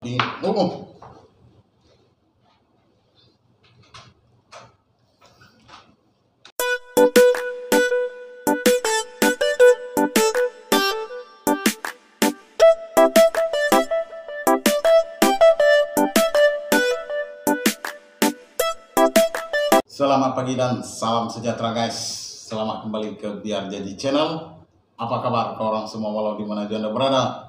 Oh. Selamat pagi dan salam sejahtera guys. Selamat kembali ke Biar Jadi Channel. Apa kabar korang semua walau dimana Anda berada?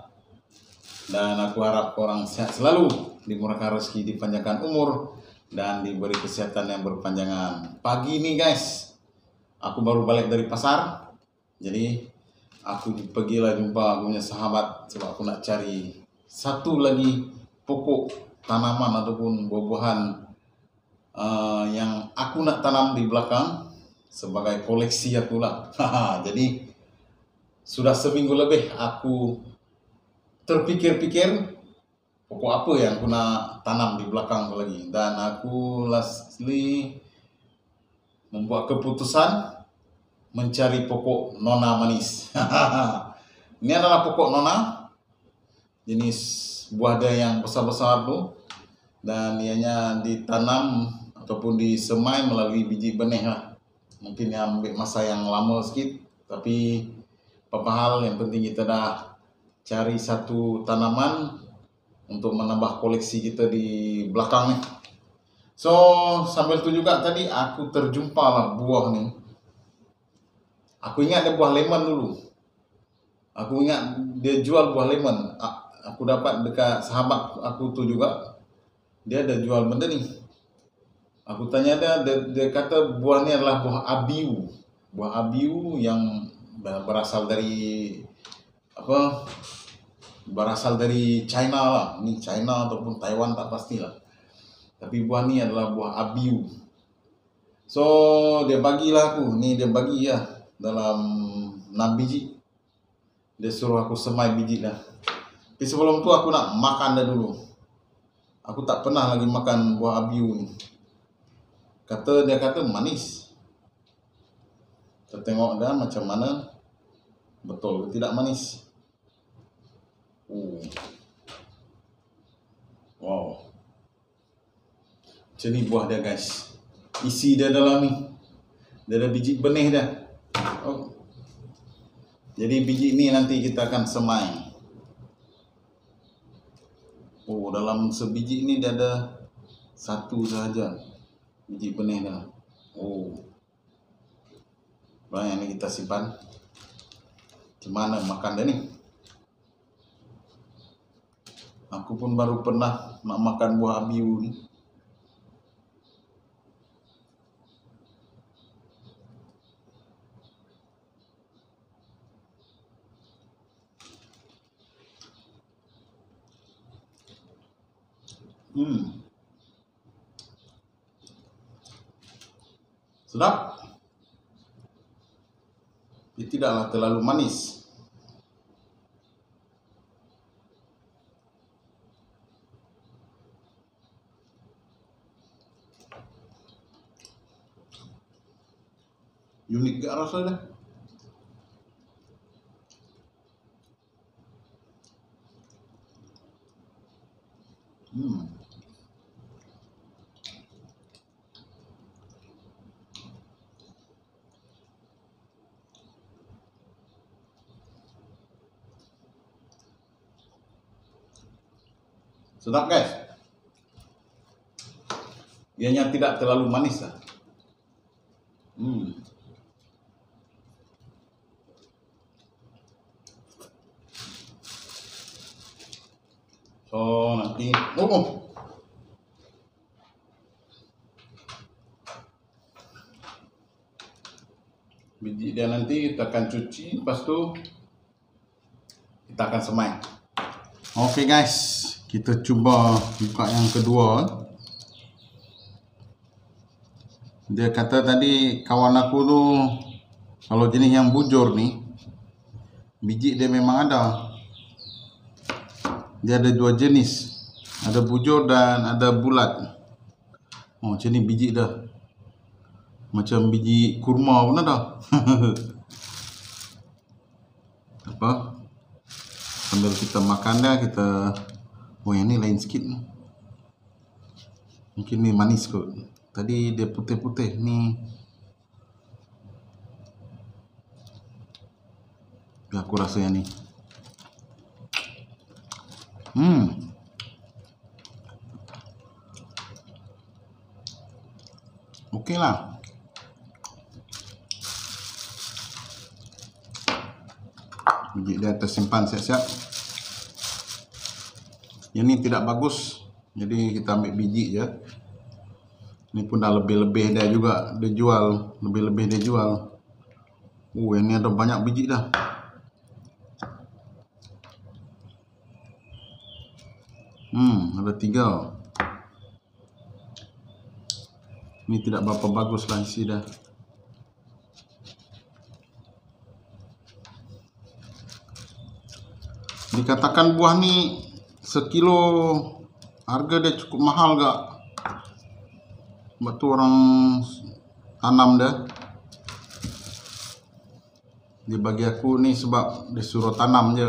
Dan aku harap korang sehat selalu, dimurahkan rezeki, dipanjangkan umur, dan diberi kesehatan yang berpanjangan. Pagi ini guys, aku baru balik dari pasar. Jadi aku pergilah jumpa aku punya sahabat sebab aku nak cari satu lagi pokok tanaman ataupun buah-buahan yang aku nak tanam di belakang sebagai koleksi aku lah. Jadi sudah seminggu lebih aku terpikir-pikir pokok apa yang aku nak tanam di belakang lagi, dan aku lastly membuat keputusan mencari pokok nona manis. Ini adalah pokok nona, jenis buah dia yang besar-besar tuh, dan ianya ditanam ataupun disemai melalui biji benih lah. Mungkin yang ambil masa yang lama sikit, tapi apa hal yang penting kita dah cari satu tanaman untuk menambah koleksi kita di belakang ni. So sambil tu juga tadi aku terjumpa lah buah ni. Aku ingat dia buah lemon dulu. Aku ingat dia jual buah lemon. Aku dapat dekat sahabat aku tu juga, dia ada jual benda ni. Aku tanya dia kata buah ni adalah buah abiu. Buah abiu yang berasal dari berasal dari China lah. Ni China ataupun Taiwan tak pastilah. Tapi buah ni adalah buah abiu. So dia bagilah aku. Ni dia bagi lah dalam 6 biji. Dia suruh aku semai biji dah. Tapi sebelum tu aku nak makan dah dulu. Aku tak pernah lagi makan buah abiu ni. Dia kata manis. Kita tengok dah macam mana, betul ke tidak manis. Wow. Macam ni buah dia guys. Isi dia dalam ni, dia ada biji benih dia. Jadi biji ni nanti kita akan semai. Dalam sebiji ni dia ada satu sahaja biji benih dah. Yang ni kita simpan. Macam mana makan dia ni? Aku pun baru pernah nak makan buah abiu ni. Sedap. Dia tidaklah terlalu manis. Unik gak rasa dia. Sedap guys. Ianya tidak terlalu manis lah. So nanti biji dia nanti kita akan cuci, lepas tu kita akan semai. Oke guys, kita cuba buka yang kedua. Dia kata tadi kawan aku tu, kalau jenis yang bujur ni, biji dia memang ada. Dia ada dua jenis, ada bujur dan ada bulat. Macam ni biji dah, macam biji kurma pun ada. Sambil kita makan dia, kita Oh, yang ni lain sikit. Mungkin ni manis kot. Tadi dia putih-putih, ni aku rasa yang ni. Okey lah. Biji dia tersimpan siap-siap. Yang ni tidak bagus, jadi kita ambil biji je. Ini pun dah lebih-lebih dia juga, dia jual, lebih-lebih dia jual. Yang ni ada banyak biji dah. Ada 3. Ini tidak berapa bagus lah isi dah. Dikatakan buah ni sekilo harga dia cukup mahal gak. Sebab tu orang tanam dah. Dia bagi aku ni sebab dia suruh tanam je.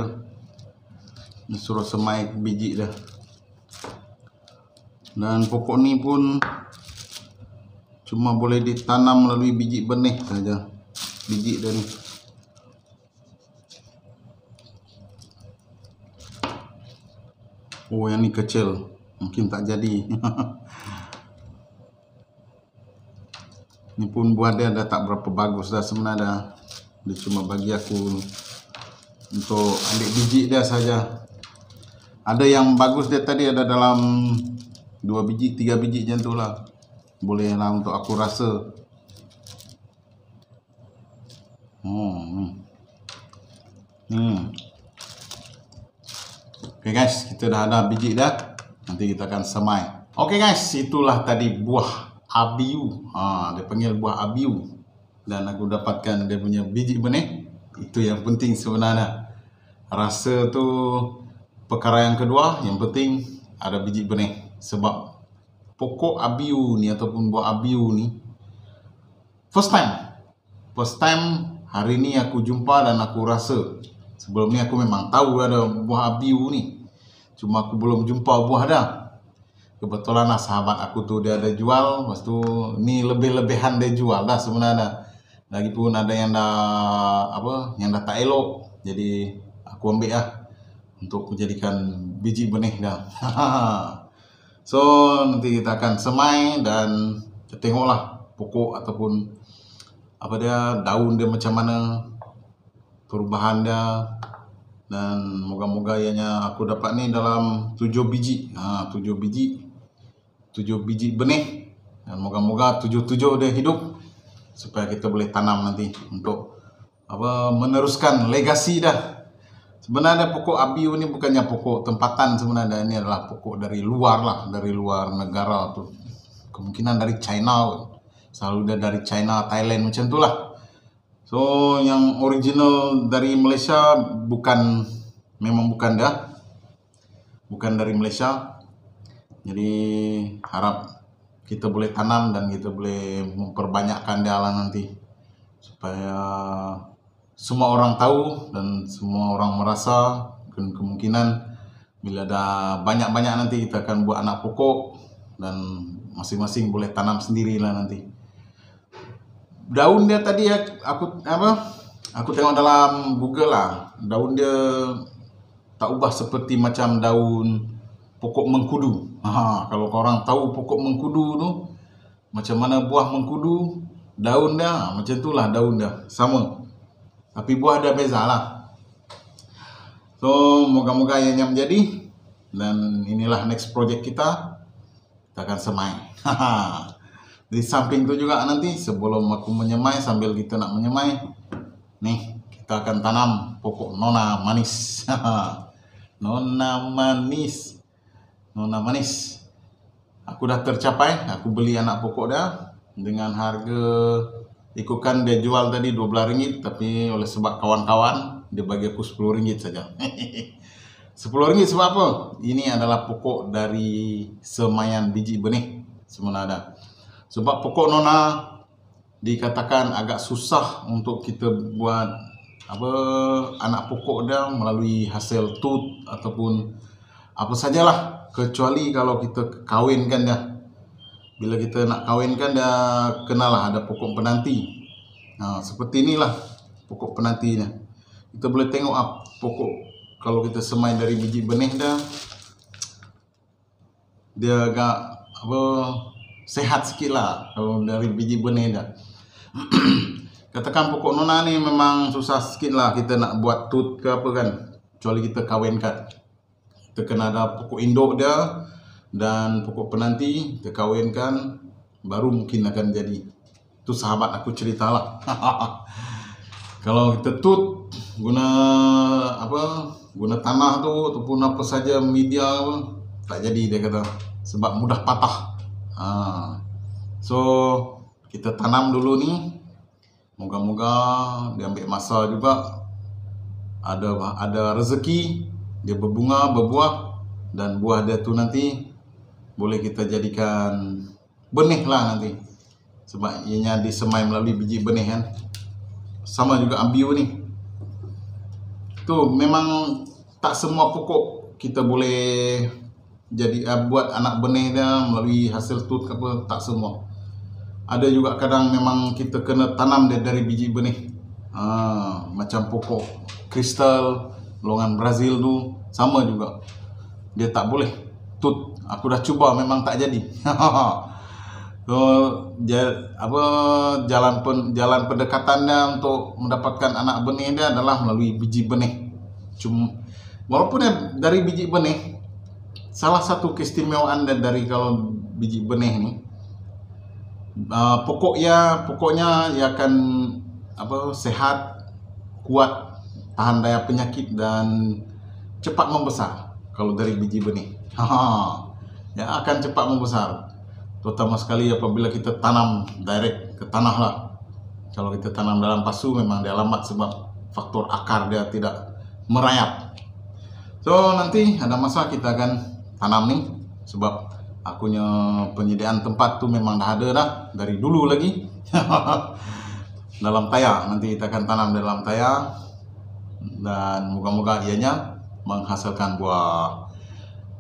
Dia suruh semai biji dah. Dan pokok ni pun cuma boleh ditanam melalui biji benih saja. Biji dia ni. Yang ni kecil, mungkin tak jadi. Ni pun buah dia dah tak berapa bagus dah sebenarnya. Dia cuma bagi aku untuk ambil biji dia saja. Ada yang bagus dia tadi, ada dalam 2 biji, 3 biji macam tu lah. Boleh lah untuk aku rasa. Okay guys, kita dah ada biji dah. Nanti kita akan semai. Okay guys, itulah tadi buah abiu. Dia panggil buah abiu. Dan aku dapatkan dia punya biji benih. Itu yang penting sebenarnya. Rasa tu perkara yang kedua. Yang penting ada biji benih. Sebab pokok abiu ni ataupun buah abiu ni first time hari ni aku jumpa dan aku rasa. Sebelum ni aku memang tahu ada buah abiu ni, cuma aku belum jumpa buah dah. Kebetulan lah sahabat aku tu dia ada jual. Lepas tu ni lebih-lebihan dia jual dah sebenarnya. Lagipun ada yang dah yang dah tak elok. Jadi aku ambil lah untuk menjadikan biji benih dah. So nanti kita akan semai dan kita tengoklah pokok ataupun daun dia macam mana, perubahan dia. Dan moga-moga ianya aku dapat ni dalam 7 biji. 7 biji benih. Dan moga-moga 7 dia hidup supaya kita boleh tanam nanti untuk meneruskan legasi dah. Sebenarnya pokok abiu ni bukannya pokok tempatan sebenarnya. Ini adalah pokok dari luar lah, dari luar negara tu. Kemungkinan dari China. Selalu dia dari China, Thailand macam tu lah. So yang original dari Malaysia memang bukan dah. Bukan dari Malaysia. Jadi harap kita boleh tanam dan kita boleh memperbanyakkan dia lah nanti. Supaya semua orang tahu dan semua orang merasa. Kemungkinan bila dah banyak-banyak nanti kita akan buat anak pokok dan masing-masing boleh tanam sendirilah nanti. Daun dia tadi aku tengok dalam Google lah. Daun dia tak ubah seperti macam daun pokok mengkudu. Kalau korang tahu pokok mengkudu tu macam mana buah mengkudu, daun dia macam itulah daun dia sama. Tapi buah dia beza lah. So moga-moga ianya menjadi. Dan inilah next project kita. Kita akan semai. Di samping tu juga nanti sebelum aku menyemai, sambil kita nak menyemai, nih kita akan tanam pokok nona manis. Nona manis. Aku dah tercapai. Aku beli anak pokok dia dengan harga, ikutkan dia jual tadi RM12, tapi oleh sebab kawan-kawan dia bagi aku RM10 saja. RM10 sebab apa? Ini adalah pokok dari semaian biji benih sebenarnya. Sebab pokok nona dikatakan agak susah untuk kita buat anak pokok dia melalui hasil tut ataupun apa sajalah, kecuali kalau kita kawinkan dia. Bila kita nak kawinkan dia, kenalah ada pokok penanti. Seperti inilah pokok penantinya. Kita boleh tengok pokok kalau kita semai dari biji benih dia agak sehat sikit lah kalau dari biji benih dia. Katakan pokok nona ni memang susah sikit lah kita nak buat tut ke apa kan, kecuali kita kawinkan. Kita kena ada pokok induk dia dan pokok penanti, kita kawinkan, baru mungkin akan jadi. Itu sahabat aku ceritalah. Kalau kita tut guna tanah tu ataupun apa saja media tak jadi, dia kata, sebab mudah patah. So kita tanam dulu ni, moga-moga dia ambil masa juga, ada rezeki, dia berbunga, berbuah, dan buah dia tu nanti boleh kita jadikan benih lah nanti, sebab ianya disemai melalui biji benih kan. Sama juga ambiu ni, tu memang tak semua pokok kita boleh jadi buat anak benih dia melalui hasil tut ke apa, tak semua. Ada juga kadang memang kita kena tanam dia dari biji benih. Macam pokok kristal, longan Brazil tu sama juga, dia tak boleh tut. Aku dah cuba memang tak jadi. So, jalan pendekatannya untuk mendapatkan anak benih dia adalah melalui biji benih. Walaupun dari biji benih, salah satu keistimewaan dari kalau biji benih ni, pokoknya ia akan sehat, kuat, tahan daya penyakit dan cepat membesar. Kalau dari biji benih, ya akan cepat membesar. Terutama sekali apabila kita tanam direct ke tanah lah. Kalau kita tanam dalam pasu memang dia lambat sebab faktor akar dia tidak merayap. So nanti ada masa kita akan tanam ni, sebab akunya penyediaan tempat tu memang dah ada dah dari dulu lagi. Dalam tayar, nanti kita akan tanam dalam tayar, dan moga-moga ianya menghasilkan buah.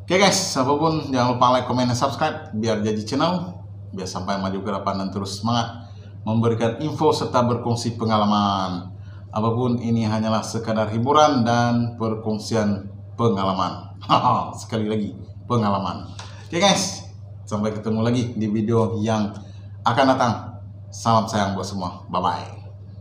Oke guys, apapun jangan lupa like, komen, dan subscribe biar jadi channel, biar sampai maju ke depan dan terus semangat memberikan info serta berkongsi pengalaman. Apapun ini hanyalah sekadar hiburan dan perkongsian pengalaman. Sekali lagi, pengalaman. Oke guys, sampai ketemu lagi di video yang akan datang. Salam sayang buat semua. Bye bye.